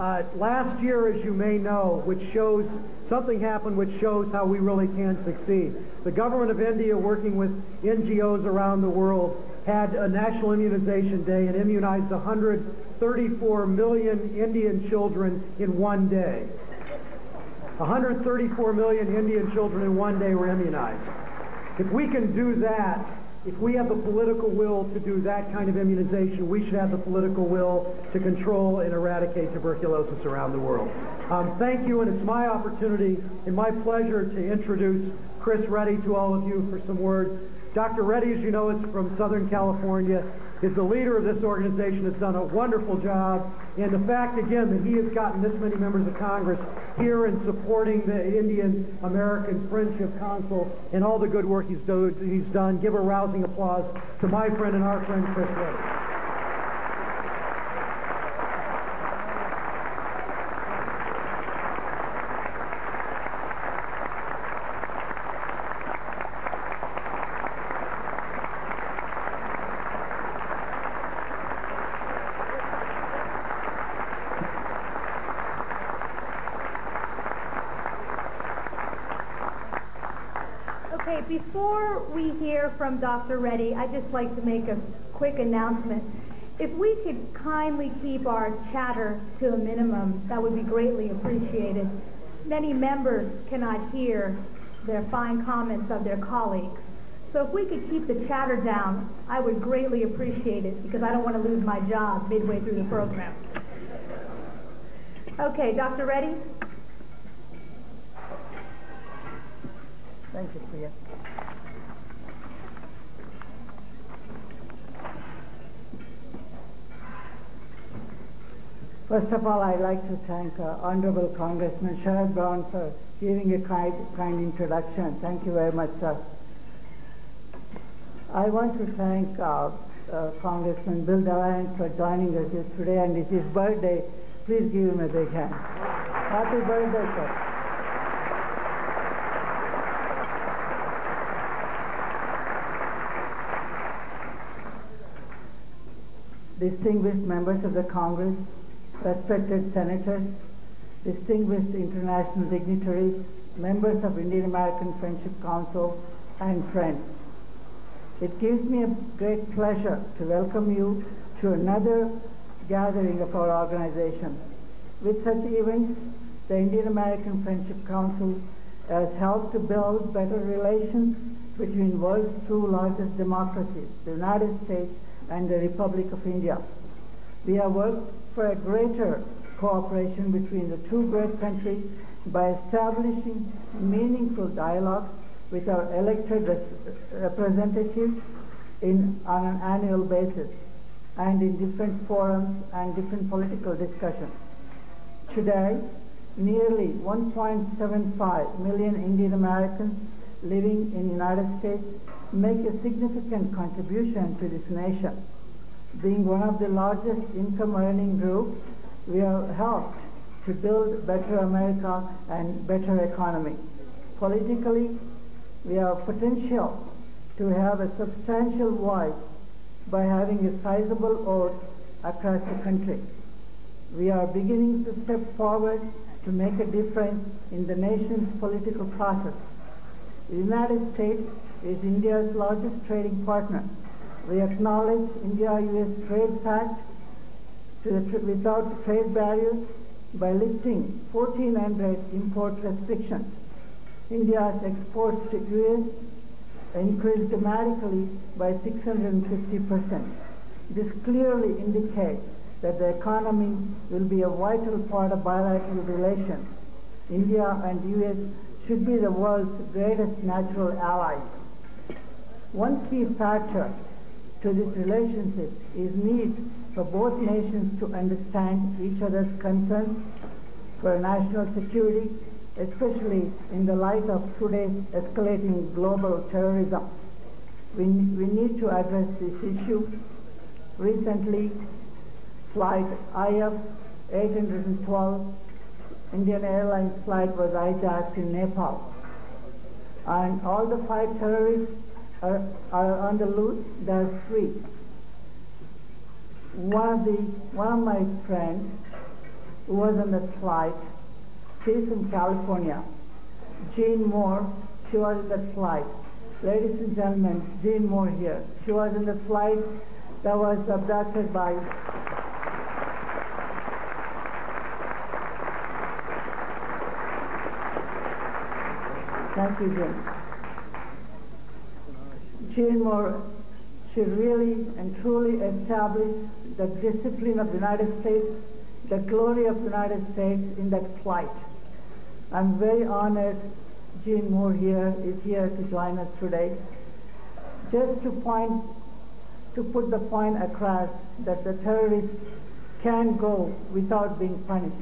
Last year, as you may know, something happened which shows how we really can succeed. The government of India, working with NGOs around the world, had a national immunization day and immunized 134 million Indian children in one day. 134 million Indian children in one day were immunized. If we can do that, if we have the political will to do that kind of immunization, we should have the political will to control and eradicate tuberculosis around the world. Thank you, and it's my opportunity and my pleasure to introduce Chris Reddy to all of you for some words. Dr. Reddy, as you know, is from Southern California, is the leader of this organization, has done a wonderful job, and the fact, again, that he has gotten this many members of Congress here in supporting the Indian-American Friendship Council and all the good work he's done. Give a rousing applause to my friend and our friend, Chris Reddy. Okay, before we hear from Dr. Reddy, I'd just like to make a quick announcement. If we could kindly keep our chatter to a minimum, that would be greatly appreciated. Many members cannot hear their fine comments of their colleagues. So if we could keep the chatter down, I would greatly appreciate it, because I don't want to lose my job midway through the program. Okay, Dr. Reddy? Thank you, Priya. First of all, I'd like to thank Honorable Congressman Sherrod Brown for giving a kind introduction. Thank you very much, sir. I want to thank Congressman Bill Deline for joining us here today, and it's his birthday. Please give him a big hand. Happy birthday, sir. Distinguished members of the Congress, respected senators, distinguished international dignitaries, members of Indian-American Friendship Council, and friends. It gives me a great pleasure to welcome you to another gathering of our organization. With such events, the Indian-American Friendship Council has helped to build better relations between the world's two largest democracies, the United States and the Republic of India. We have worked for a greater cooperation between the two great countries by establishing meaningful dialogue with our elected representatives on an annual basis and in different forums and different political discussions. Today, nearly 1.75 million Indian Americans living in the United States make a significant contribution to this nation. Being one of the largest income-earning groups, we have helped to build better America and better economy. Politically, we have potential to have a substantial voice by having a sizable vote across the country. We are beginning to step forward to make a difference in the nation's political process. The United States is India's largest trading partner. We acknowledge India-US Trade Pact without trade barriers by lifting 1,400 import restrictions. India's exports to US increased dramatically by 650%. This clearly indicates that the economy will be a vital part of bilateral relations. India and US should be the world's greatest natural allies. One key factor to this relationship is need for both nations to understand each other's concerns for national security, especially in the light of today's escalating global terrorism. We need to address this issue. Recently, flight IF 812 Indian Airlines flight was hijacked in Nepal, and all the 5 terrorists are on the loose. They're free. One of my friends who was on that flight. She's from California. Jean Moore, she was in that flight. Ladies and gentlemen, Jean Moore here. She was in the flight that was abducted by Thank you, Jean. Jean Moore, she really and truly established the discipline of the United States, the glory of the United States in that flight. I'm very honored Jean Moore is here to join us today. Just to put the point across that the terrorists can go without being punished,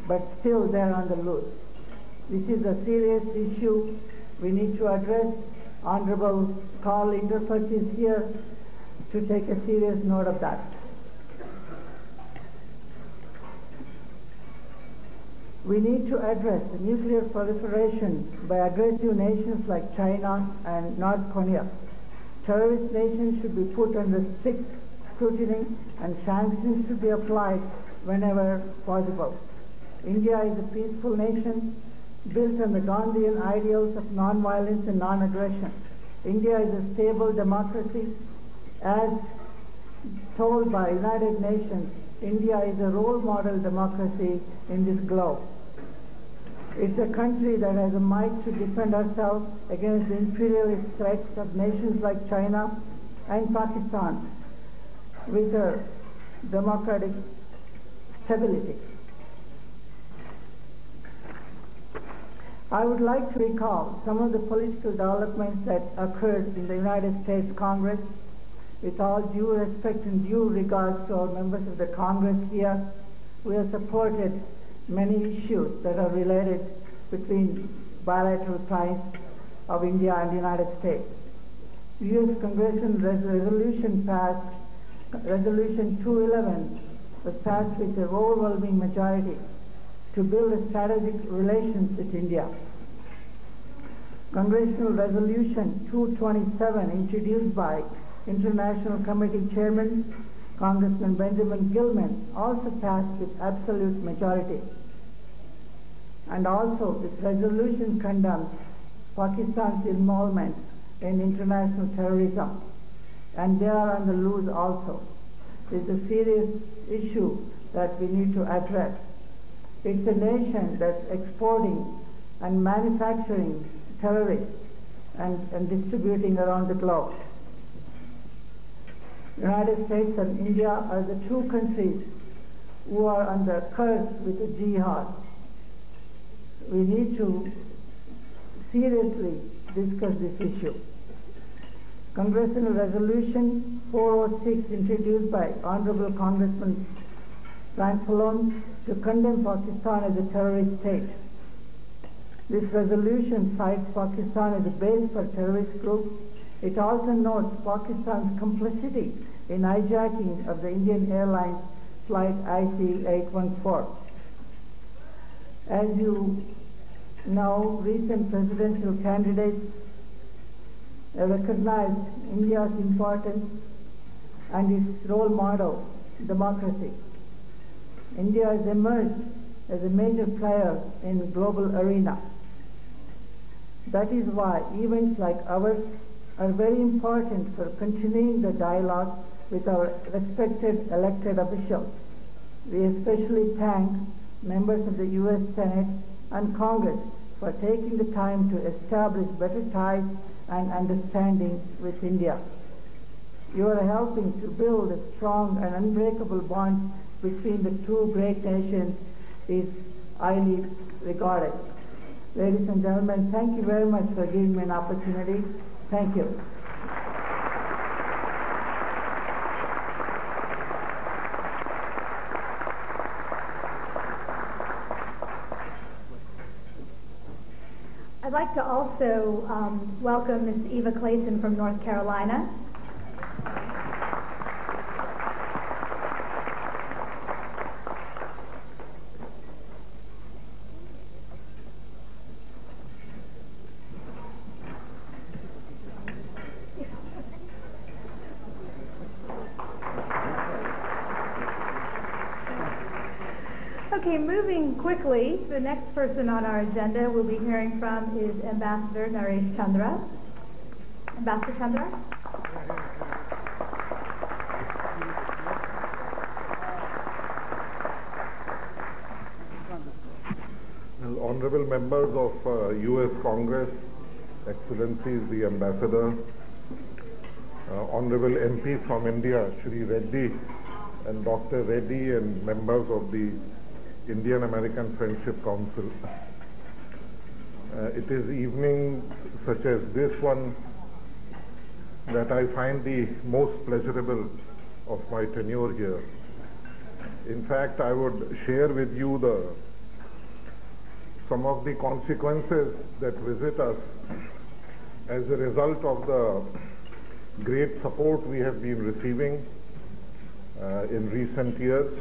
but still they're on the loose. This is a serious issue we need to address. Honorable Carl Linderfurt is here to take a serious note of that. We need to address the nuclear proliferation by aggressive nations like China and North Korea. Terrorist nations should be put under strict scrutiny and sanctions should be applied whenever possible. India is a peaceful nation built on the Gandhian ideals of non-violence and non-aggression. India is a stable democracy. As told by United Nations, India is a role model democracy in this globe. It's a country that has a might to defend ourselves against the imperialist threats of nations like China and Pakistan with a democratic stability. I would like to recall some of the political developments that occurred in the United States Congress. With all due respect and due regards to our members of the Congress here, we have supported many issues that are related between bilateral ties of India and the United States. U.S. Congressional resolution passed, Resolution 211 was passed with an overwhelming majority to build a strategic relations with India. Congressional Resolution 227, introduced by International Committee Chairman Congressman Benjamin Gilman, also passed with absolute majority. And also, this resolution condemns Pakistan's involvement in international terrorism, and they are on the loose also. It's a serious issue that we need to address. It's a nation that's exporting and manufacturing terrorists and distributing around the globe. United States and India are the two countries who are on the curse with the jihad. We need to seriously discuss this issue. Congressional Resolution 406, introduced by Honorable Congressman Frank Pallone, to condemn Pakistan as a terrorist state. This resolution cites Pakistan as a base for terrorist groups. It also notes Pakistan's complicity in hijacking of the Indian Airlines flight IC-814. As you know, recent presidential candidates have recognized India's importance and its role model, democracy. India has emerged as a major player in the global arena. That is why events like ours are very important for continuing the dialogue with our respected elected officials. We especially thank members of the U.S. Senate and Congress for taking the time to establish better ties and understanding with India. You are helping to build a strong and unbreakable bond between the two great nations is highly regarded. Ladies and gentlemen, thank you very much for giving me an opportunity. Thank you. I'd like to also welcome Ms. Eva Clayton from North Carolina. Okay, moving quickly, the next person on our agenda we'll be hearing from is Ambassador Naresh Chandra. Ambassador Chandra? Well, honorable members of U.S. Congress, Excellencies, the Ambassador, honorable MP from India, Shri Reddy, and Dr. Reddy, and members of the Indian American Friendship Council. It is evenings such as this one that I find the most pleasurable of my tenure here. In fact, I would share with you some of the consequences that visit us as a result of the great support we have been receiving in recent years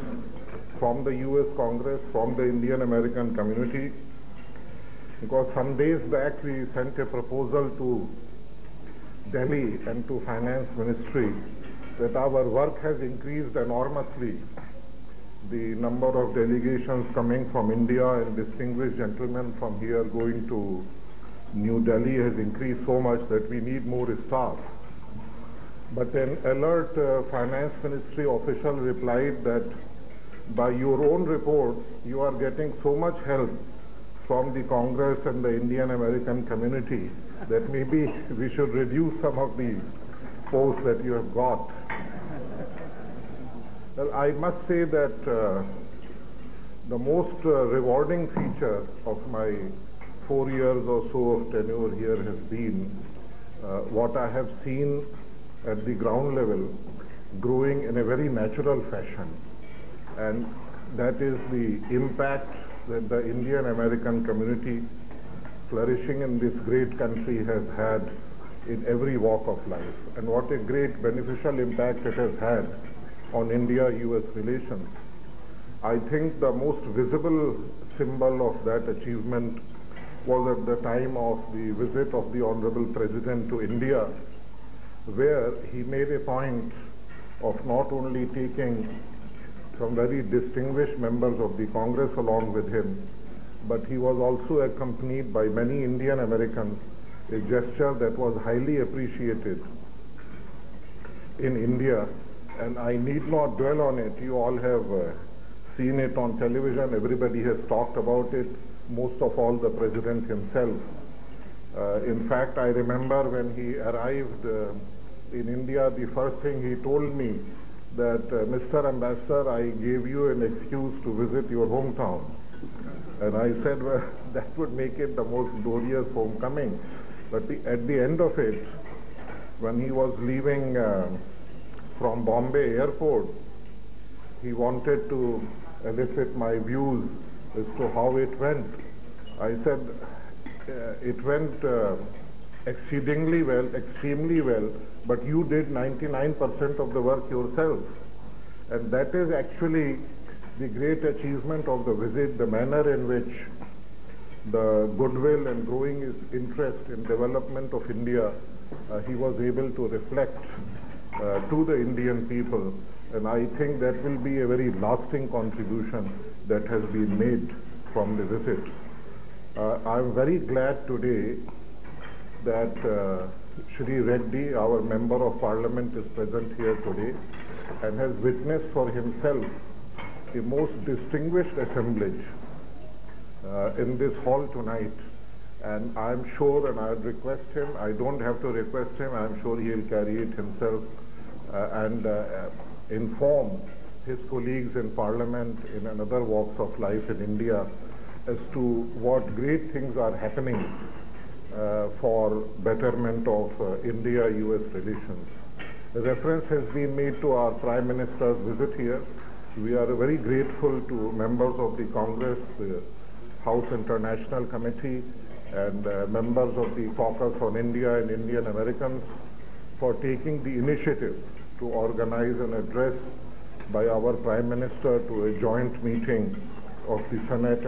from the U.S. Congress, from the Indian American community, because some days back we sent a proposal to Delhi and to Finance Ministry that our work has increased enormously. The number of delegations coming from India and distinguished gentlemen from here going to New Delhi has increased so much that we need more staff. But an alert Finance Ministry official replied that by your own reports, you are getting so much help from the Congress and the Indian American community that maybe we should reduce some of the posts that you have got. Well, I must say that the most rewarding feature of my 4 years or so of tenure here has been what I have seen at the ground level growing in a very natural fashion, and that is the impact that the Indian American community flourishing in this great country has had in every walk of life, and what a great beneficial impact it has had on India-US relations. I think the most visible symbol of that achievement was at the time of the visit of the Honorable President to India, where he made a point of not only taking some very distinguished members of the Congress along with him, but he was also accompanied by many Indian Americans, a gesture that was highly appreciated in India. And I need not dwell on it. You all have seen it on television. Everybody has talked about it, most of all the President himself. In fact, I remember when he arrived in India, the first thing he told me that, Mr. Ambassador, I gave you an excuse to visit your hometown. And I said, well, that would make it the most glorious homecoming. But at the end of it, when he was leaving from Bombay airport, he wanted to elicit my views as to how it went. I said, it went exceedingly well, extremely well, but you did 99% of the work yourself. And that is actually the great achievement of the visit, the manner in which the goodwill and growing his interest in development of India, he was able to reflect to the Indian people, and I think that will be a very lasting contribution that has been made from the visit. I am very glad today that Shri Reddy, our Member of Parliament, is present here today and has witnessed for himself a most distinguished assemblage in this hall tonight. And I am sure, and I would request him, I don't have to request him, I am sure he will carry it himself and inform his colleagues in Parliament in other walks of life in India as to what great things are happening for betterment of India-US relations. The reference has been made to our Prime Minister's visit here. We are very grateful to members of the Congress, the House International Committee, and members of the Caucus on India and Indian Americans for taking the initiative to organize an address by our Prime Minister to a joint meeting of the Senate and